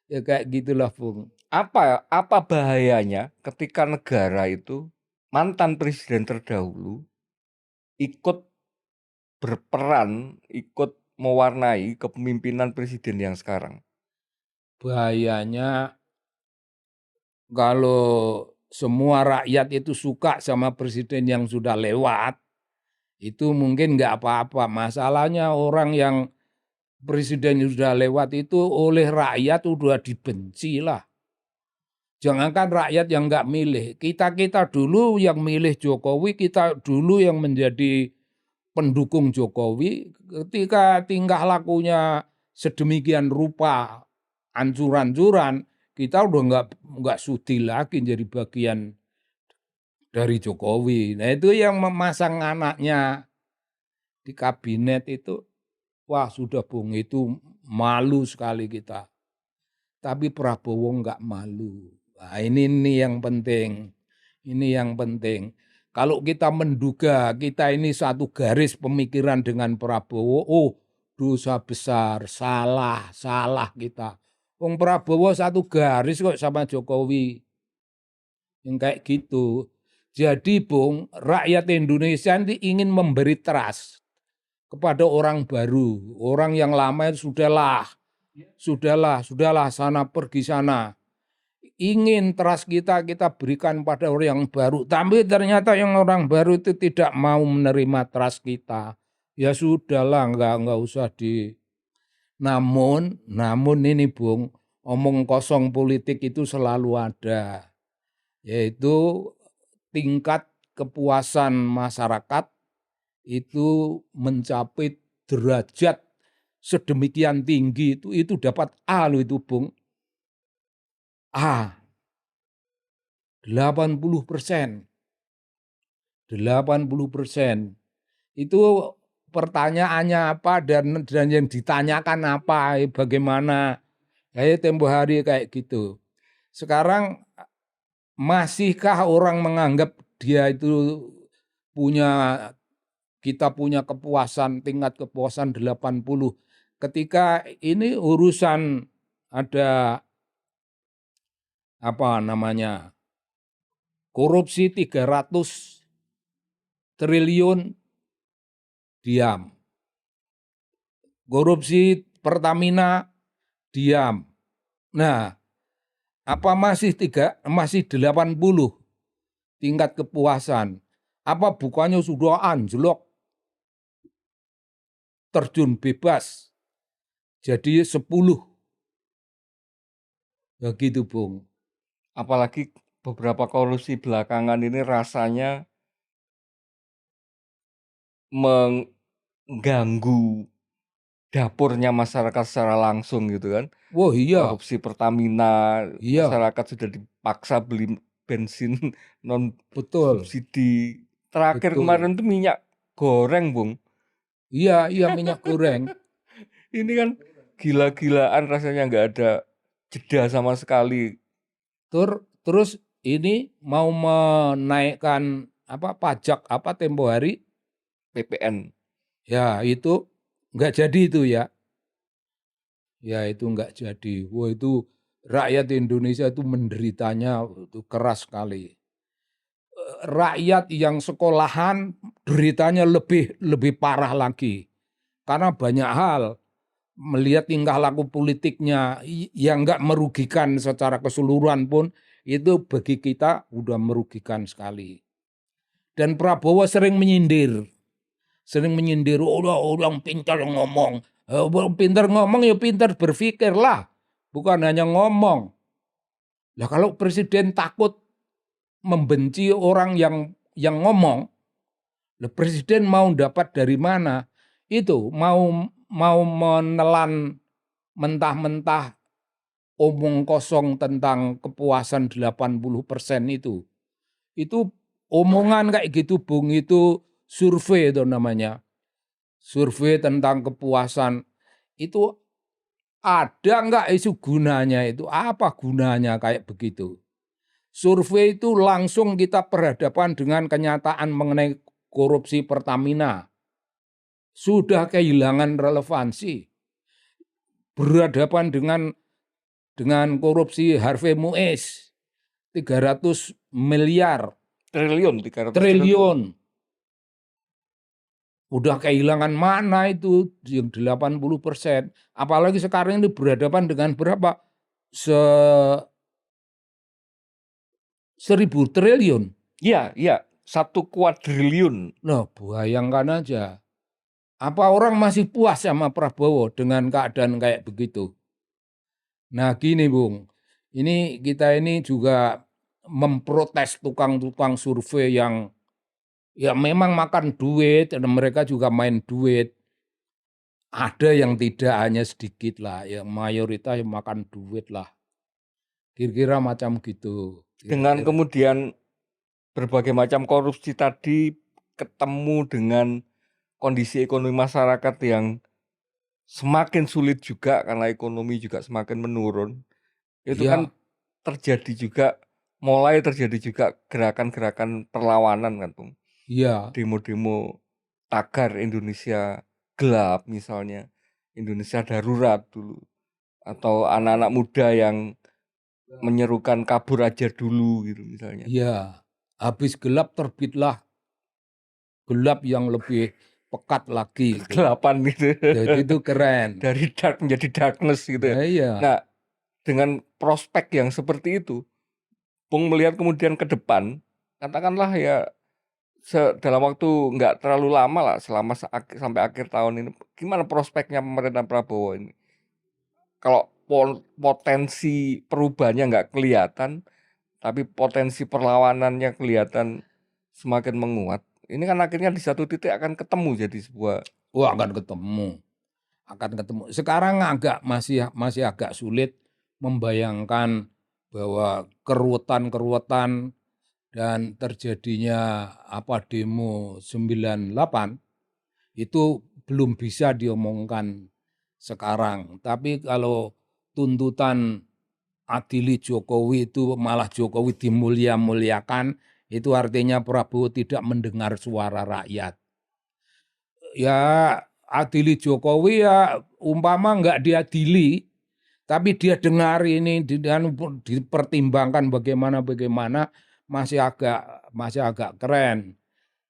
Ya kayak gitulah, Bung. Apa bahayanya ketika negara itu mantan presiden terdahulu ikut berperan, ikut mewarnai kepemimpinan presiden yang sekarang? Bahayanya kalau semua rakyat itu suka sama presiden yang sudah lewat, itu mungkin nggak apa-apa. Masalahnya orang yang presiden yang sudah lewat itu oleh rakyat udah dibenci lah. Jangankan rakyat yang nggak milih, kita dulu yang milih Jokowi, kita dulu yang menjadi pendukung Jokowi, ketika tingkah lakunya sedemikian rupa, ancur-ancuran, kita udah nggak sudi lagi jadi bagian dari Jokowi. Nah itu yang memasang anaknya di kabinet itu, wah sudah Bung, itu malu sekali kita. Tapi Prabowo nggak malu. Nah, ini yang penting. Ini yang penting. Kalau kita menduga kita ini satu garis pemikiran dengan Prabowo, oh dosa besar, salah kita. Wong Prabowo satu garis kok sama Jokowi. Yang kayak gitu. Jadi Bung, rakyat Indonesia ini ingin memberi trust kepada orang baru. Orang yang lama itu sudahlah sana pergi sana. Ingin trust kita berikan pada orang yang baru. Tapi ternyata yang orang baru itu tidak mau menerima trust kita. Ya sudahlah, nggak usah di. Namun ini Bung, omong kosong politik itu selalu ada. Yaitu tingkat kepuasan masyarakat itu mencapai derajat sedemikian tinggi itu dapat A loh itu Bung. A 80%. 80%. Itu pertanyaannya apa dan yang ditanyakan apa, bagaimana. Kayak tempo hari kayak gitu. Sekarang masihkah orang menganggap dia itu kita punya kepuasan, tingkat kepuasan 80. Ketika ini urusan ada apa namanya korupsi 300 triliun diam. Korupsi Pertamina diam. Nah, apa masih 80 tingkat kepuasan? Apa bukannya sudah anjlok, terjun bebas jadi 10? Ya gitu, Bung. Apalagi beberapa korupsi belakangan ini rasanya mengganggu dapurnya masyarakat secara langsung gitu kan. Wah iya, Korupsi Pertamina, iya, masyarakat sudah dipaksa beli bensin non betul, subsidi. Terakhir betul. kemarin tuh minyak goreng, Bung. Iya, minyak goreng. Ini kan gila-gilaan rasanya, nggak ada jeda sama sekali. Terus ini mau menaikkan apa pajak apa tempo hari? PPN. Ya itu nggak jadi itu ya. Ya itu nggak jadi. Wah itu rakyat Indonesia itu menderitanya itu keras sekali. Rakyat yang sekolahan deritanya lebih parah lagi. Karena banyak hal melihat tingkah laku politiknya yang nggak merugikan secara keseluruhan pun itu bagi kita udah merugikan sekali. Dan Prabowo sering menyindir, orang pintar ngomong, Pinter ngomong ya pinter berpikir lah, bukan hanya ngomong. Lah kalau presiden takut membenci orang yang ngomong, lah presiden mau dapat dari mana? Itu mau menelan mentah-mentah omong kosong tentang kepuasan 80% itu. Itu omongan kayak gitu, Bung, itu survei itu namanya. Survei tentang kepuasan itu ada enggak isu gunanya itu? Apa gunanya kayak begitu? Survei itu langsung kita berhadapan dengan kenyataan mengenai korupsi Pertamina. Sudah kehilangan relevansi. Berhadapan dengan korupsi Harvey Muiz. 300 miliar. 300 triliun. Udah kehilangan mana itu yang 80%. Apalagi sekarang ini berhadapan dengan berapa? 1.000 triliun. Iya, 1 kuadriliun. Nah, bayangkan aja. Apa orang masih puas sama Prabowo dengan keadaan kayak begitu? Nah, gini, Bung. Kita ini juga memprotes tukang-tukang survei yang ya memang makan duit, dan mereka juga main duit. Ada yang tidak, hanya sedikit lah, yang mayoritas yang makan duit lah. Kira-kira macam gitu. Dengan kemudian berbagai macam korupsi tadi, ketemu dengan kondisi ekonomi masyarakat yang semakin sulit juga karena ekonomi juga semakin menurun. Itu Ya, kan mulai terjadi juga gerakan-gerakan perlawanan kan, Bung. iya. Demo-demo tagar Indonesia gelap misalnya, Indonesia darurat dulu, atau anak-anak muda yang menyerukan kabur aja dulu gitu misalnya. Iya. Habis gelap terbitlah gelap yang lebih pekat lagi. Kegelapan gitu. Jadi itu keren. Dari dark menjadi darkness gitu ya. Nah, iya. Nah, dengan prospek yang seperti itu, Bung melihat kemudian ke depan, katakanlah ya dalam waktu nggak terlalu lama lah, sampai akhir tahun ini, gimana prospeknya pemerintahan Prabowo ini? Kalau potensi perubahannya nggak kelihatan, tapi potensi perlawanannya kelihatan semakin menguat. Ini kan akhirnya di satu titik akan ketemu jadi sebuah. Wah, akan ketemu. Sekarang masih agak sulit membayangkan bahwa keruwetan dan terjadinya demo 98 itu belum bisa diomongkan sekarang. Tapi kalau tuntutan adili Jokowi itu malah Jokowi dimulia-muliakan, itu artinya Prabowo tidak mendengar suara rakyat. Ya, adili Jokowi ya umpama nggak diadili, tapi dia dengar ini dan dipertimbangkan bagaimana masih agak keren.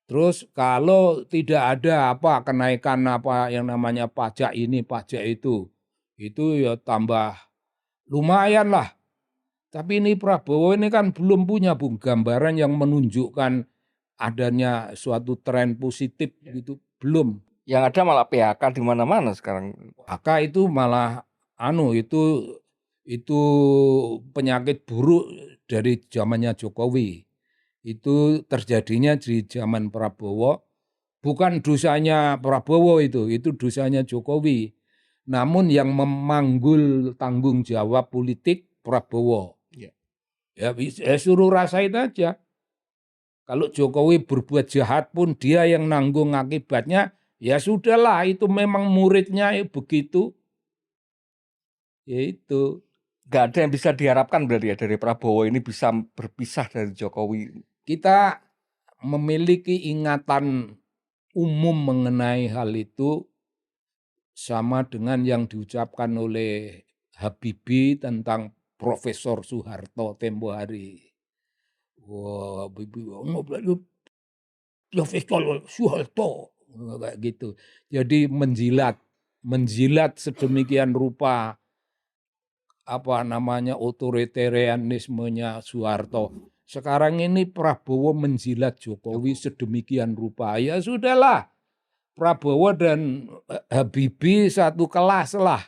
Terus kalau tidak ada kenaikan yang namanya pajak ini, pajak itu ya tambah lumayan lah. Tapi ini Prabowo ini kan belum punya, Bung, gambaran yang menunjukkan adanya suatu tren positif gitu, belum. Yang ada malah PHK di mana-mana sekarang. PHK itu malah itu penyakit buruk dari zamannya Jokowi. Itu terjadinya di zaman Prabowo. Bukan dosanya Prabowo itu dosanya Jokowi. Namun yang memanggul tanggung jawab politik Prabowo. Ya suruh rasain aja. Kalau Jokowi berbuat jahat pun dia yang nanggung akibatnya, ya sudahlah, itu memang muridnya begitu. Ya itu. Gak ada yang bisa diharapkan berarti ya dari Prabowo ini bisa berpisah dari Jokowi. Kita memiliki ingatan umum mengenai hal itu sama dengan yang diucapkan oleh Habibie tentang Profesor Soeharto tempo hari. Wah, Profesor Soeharto kayak gitu. Jadi menjilat sedemikian rupa otoritarianismenya Soeharto. Sekarang ini Prabowo menjilat Jokowi sedemikian rupa. Ya sudahlah. Prabowo dan Habibie satu kelas lah.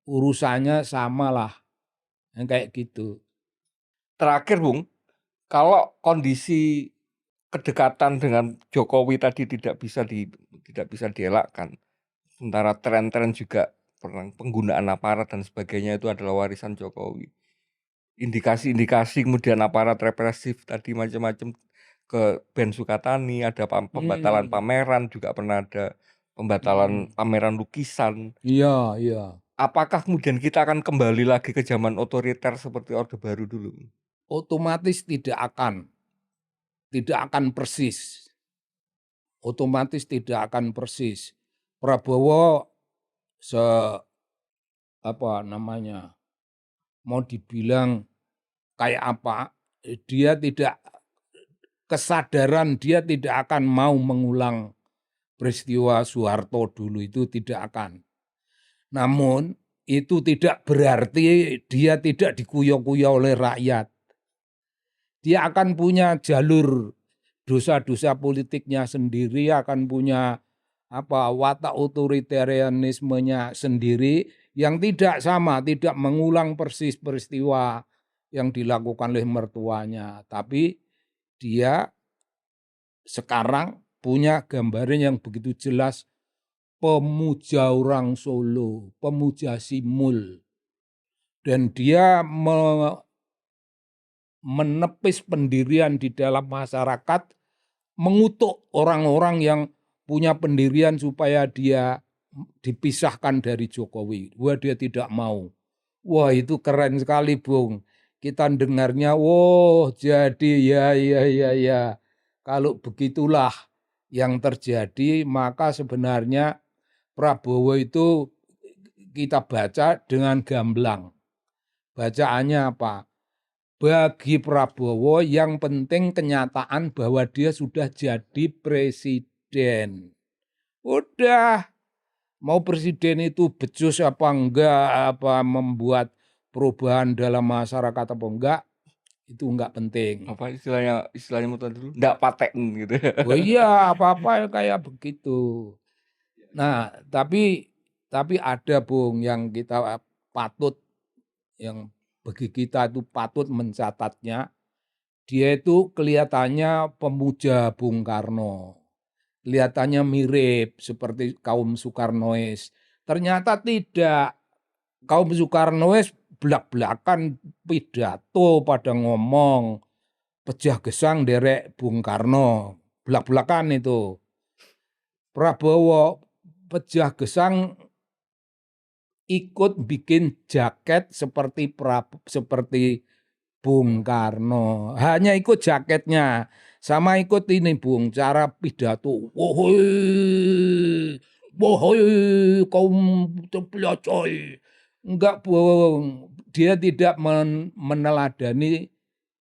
Urusannya sama lah. Yang kayak gitu. Terakhir Bung, kalau kondisi kedekatan dengan Jokowi tadi tidak bisa dielakkan, sementara tren-tren juga penggunaan aparat dan sebagainya itu adalah warisan Jokowi. Indikasi-indikasi kemudian aparat represif tadi macam-macam ke Ben Sukatani, ada pembatalan pameran, juga pernah ada pembatalan pameran lukisan. Iya, iya. Apakah kemudian kita akan kembali lagi ke zaman otoriter seperti Orde Baru dulu? Otomatis tidak akan persis. Otomatis tidak akan persis. Prabowo mau dibilang kayak apa, kesadaran dia tidak akan mau mengulang peristiwa Soeharto dulu, itu tidak akan. Namun itu tidak berarti dia tidak dikuyok-kuyok oleh rakyat. Dia akan punya jalur dosa-dosa politiknya sendiri, akan punya watak otoritarianismenya sendiri yang tidak sama, tidak mengulang persis peristiwa yang dilakukan oleh mertuanya, tapi dia sekarang punya gambaran yang begitu jelas, pemuja orang Solo, pemuja Simul, dan dia menepis pendirian di dalam masyarakat, mengutuk orang-orang yang punya pendirian supaya dia dipisahkan dari Jokowi. Wah, dia tidak mau. Wah, itu keren sekali, Bung. Kita dengarnya, wah, jadi ya. Kalau begitulah yang terjadi, maka sebenarnya Prabowo itu kita baca dengan gamblang. Bacaannya apa? Bagi Prabowo yang penting kenyataan bahwa dia sudah jadi presiden. Udah, mau presiden itu becus apa enggak, membuat perubahan dalam masyarakat apa enggak, itu enggak penting. Apa istilahnya mutan dulu? Enggak paten gitu. Oh iya, apa-apa kayak begitu. Nah, tapi ada Bung yang kita patut, yang bagi kita itu patut mencatatnya. Dia itu kelihatannya pemuja Bung Karno. Kelihatannya mirip seperti kaum Soekarnois. Ternyata tidak. Kaum Soekarnois belak-belakan pidato pada ngomong, pejah gesang derek Bung Karno. Belak-belakan itu. Prabowo pejah gesang ikut bikin jaket seperti Bung Karno. Hanya ikut jaketnya. Sama ikut ini Bung, cara pidato. Wohoi kaum pelacoy. Enggak Bung, dia tidak meneladani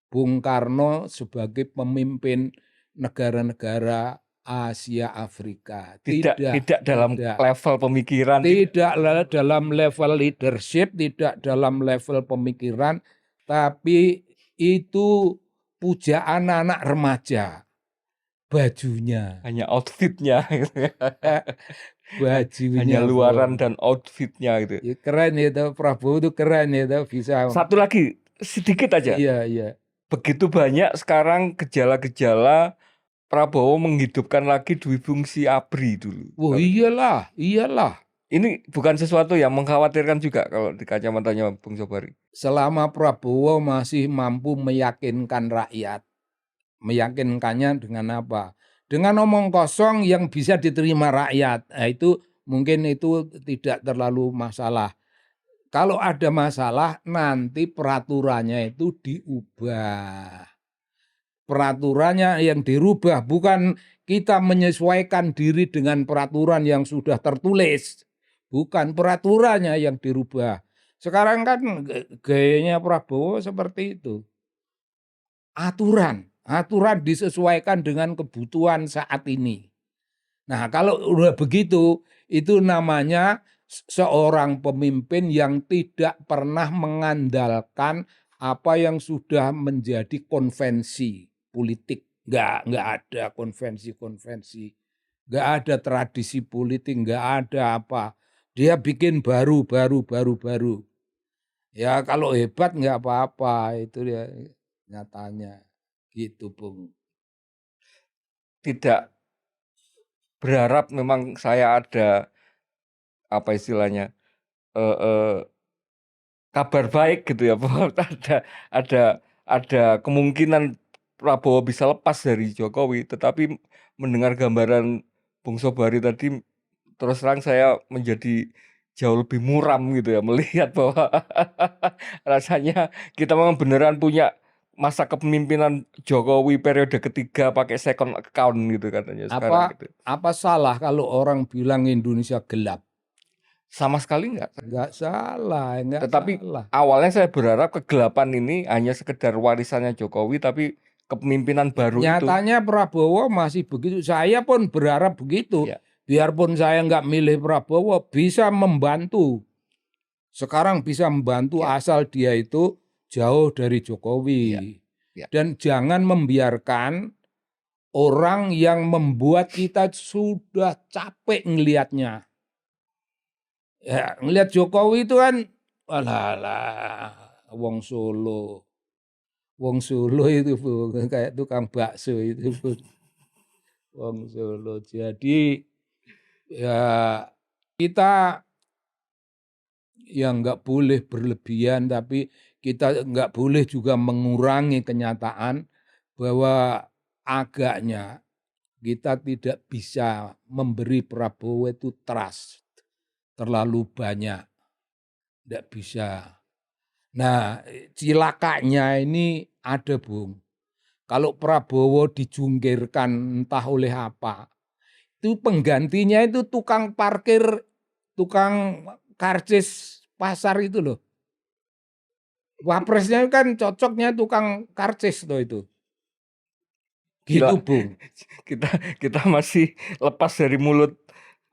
Bung Karno sebagai pemimpin negara-negara Asia Afrika. Tidak dalam level pemikiran. Tidak dalam level leadership, tidak dalam level pemikiran, tapi itu pujaan anak remaja. Bajunya. Hanya outfitnya. Bajunya. Hanya luaran dan outfitnya gitu. Ya, keren ya, Prabowo itu keren ya, bisa. Satu lagi, sedikit aja. Iya. Begitu banyak sekarang gejala-gejala Prabowo menghidupkan lagi dui fungsi ABRI dulu. Oh iyalah. Ini bukan sesuatu yang mengkhawatirkan juga kalau di kacamatanya Bung Sobari. Selama Prabowo masih mampu meyakinkan rakyat, meyakinkannya dengan apa? Dengan omong kosong yang bisa diterima rakyat. Nah, itu mungkin itu tidak terlalu masalah. Kalau ada masalah, nanti peraturannya itu diubah. Peraturannya yang dirubah, bukan kita menyesuaikan diri dengan peraturan yang sudah tertulis. Bukan, peraturannya yang dirubah. Sekarang kan gayanya Prabowo seperti itu. Aturan disesuaikan dengan kebutuhan saat ini. Nah, kalau udah begitu, itu namanya seorang pemimpin yang tidak pernah mengandalkan apa yang sudah menjadi konvensi politik. Enggak ada konvensi-konvensi nggak ada tradisi politik, nggak ada apa. Dia bikin baru. Ya kalau hebat nggak apa-apa, itu dia nyatanya. Gitu, Bung. Tidak berharap memang saya ada apa istilahnya eh, eh, kabar baik gitu ya, bahwa ada kemungkinan Prabowo bisa lepas dari Jokowi, tetapi mendengar gambaran Bung Sobari tadi, terus terang saya menjadi jauh lebih muram gitu ya, melihat bahwa rasanya kita memang beneran punya masa kepemimpinan Jokowi periode ketiga pakai second account gitu katanya sekarang gitu. Apa salah kalau orang bilang Indonesia gelap? Sama sekali enggak. Nggak salah, nggak Tetapi salah. awalnya saya berharap kegelapan ini hanya sekedar warisannya Jokowi, tapi kepemimpinan baru itu. Nyatanya Prabowo masih begitu. Saya pun berharap begitu. Ya, Biarpun saya nggak milih Prabowo, bisa membantu. Sekarang bisa membantu ya, asal dia itu jauh dari ya, Jokowi. ya. Dan jangan membiarkan orang yang membuat kita sudah capek ngelihatnya. Ya, ngelihat Jokowi itu kan, alah, wong Solo. Wong Solo itu kayak tukang bakso itu. Wong Solo. Jadi ya kita yang nggak boleh berlebihan, tapi kita nggak boleh juga mengurangi kenyataan bahwa agaknya kita tidak bisa memberi Prabowo itu trust terlalu banyak, tidak bisa. Nah, cilakanya ini ada, Bung. Kalau Prabowo dijungkirkan entah oleh apa, itu penggantinya itu tukang parkir, tukang karcis pasar itu loh. Wapresnya kan cocoknya tukang karcis tuh itu. Gitu, Gila, Bung. kita masih lepas dari mulut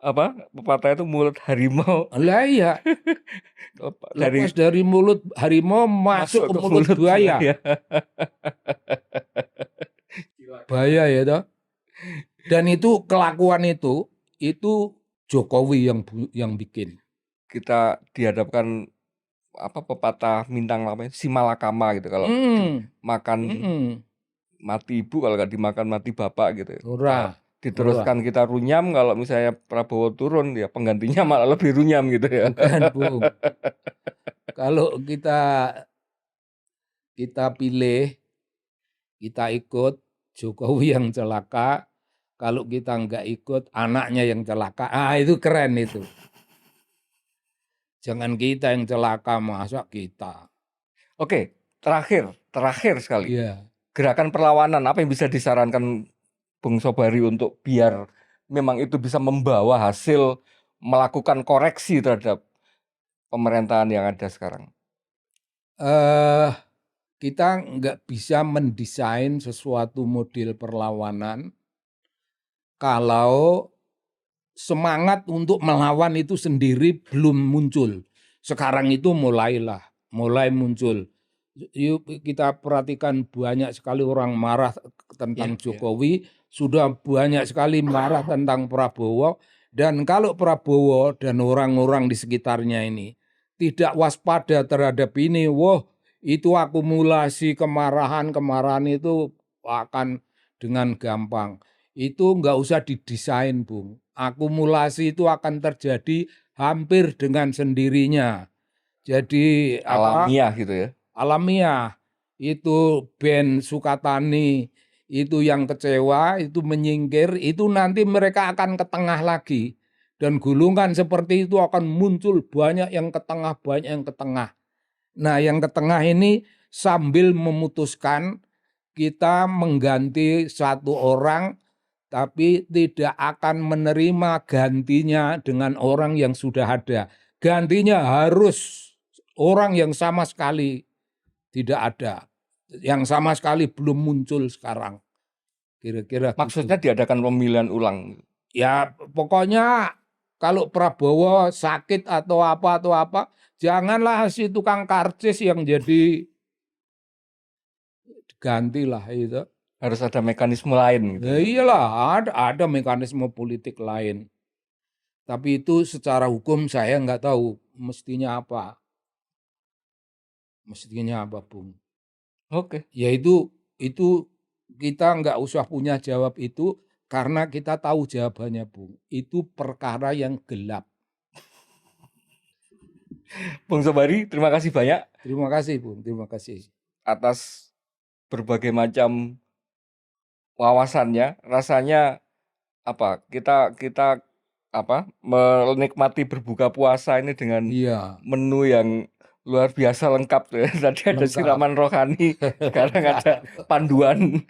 apa pepatah itu, mulut harimau Lah iya, dari lepas dari mulut harimau masuk masuk ke ke mulut mulut buaya. buaya. Bahaya ya toh. Dan itu kelakuan itu Jokowi yang bikin. Kita dihadapkan apa pepatah Minang namanya si malakama gitu, kalau makan Mm. mati ibu, kalau nggak dimakan mati bapak gitu. Kalau Ora, ora. diteruskan kita runyam, kalau misalnya Prabowo turun ya penggantinya malah lebih runyam gitu ya. Bukan, Bung. Kalau kita pilih, kita ikut Jokowi yang celaka. Kalau kita nggak ikut, anaknya yang celaka. Ah, itu keren itu. Jangan kita yang celaka, masa kita. Oke, terakhir sekali. Iya. Gerakan perlawanan apa yang bisa disarankan Bung Sobari untuk biar memang itu bisa membawa hasil melakukan koreksi terhadap pemerintahan yang ada sekarang? Eh, kita nggak bisa mendesain sesuatu model perlawanan kalau semangat untuk melawan itu sendiri belum muncul. Sekarang itu mulai muncul. Yuk kita perhatikan banyak sekali orang marah tentang Jokowi, sudah banyak sekali marah tentang Prabowo, dan kalau Prabowo dan orang-orang di sekitarnya ini tidak waspada terhadap ini, wah itu akumulasi kemarahan itu akan dengan gampang. Itu nggak usah didesain, Bung. Akumulasi itu akan terjadi hampir dengan sendirinya. Jadi Alamiah gitu ya. alamiah. Itu Ben Sukatani itu yang kecewa, itu menyingkir, itu nanti mereka akan ke tengah lagi. Dan gulungan seperti itu akan muncul banyak yang ke tengah, banyak yang ke tengah. Nah, yang ke tengah ini sambil memutuskan kita mengganti satu orang, tapi tidak akan menerima gantinya dengan orang yang sudah ada. Gantinya harus orang yang sama sekali tidak ada, yang sama sekali belum muncul sekarang. Kira-kira Maksudnya gitu. diadakan pemilihan ulang. Ya pokoknya kalau Prabowo sakit atau apa, janganlah si tukang karcis yang jadi gantilah itu. Harus ada mekanisme lain gitu. Ya iyalah, ada mekanisme politik lain. Tapi itu secara hukum saya nggak tahu mestinya apa. Mestinya apa, Bung. Oke. Ya itu kita nggak usah punya jawab itu karena kita tahu jawabannya, Bung. Itu perkara yang gelap. Bung Sobari, terima kasih banyak Terima kasih, Bung. Terima kasih. atas berbagai macam wawasannya. Rasanya apa? Kita menikmati berbuka puasa ini dengan Iya, menu yang luar biasa lengkap tuh ya. Tadi ada lengkap. siraman rohani, sekarang ada panduan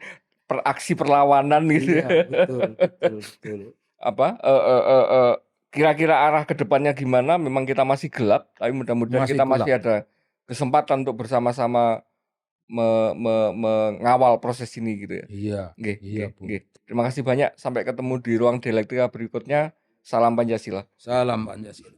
aksi perlawanan gitu. Iya, betul. Kira-kira arah ke depannya gimana? Memang kita masih gelap, tapi mudah-mudahan Masih kita gelap. masih ada kesempatan untuk bersama-sama mengawal proses ini gitu ya. Iya, iya, Bung. Terima kasih banyak. Sampai ketemu di ruang dialektika berikutnya. Salam Pancasila. Salam Pancasila.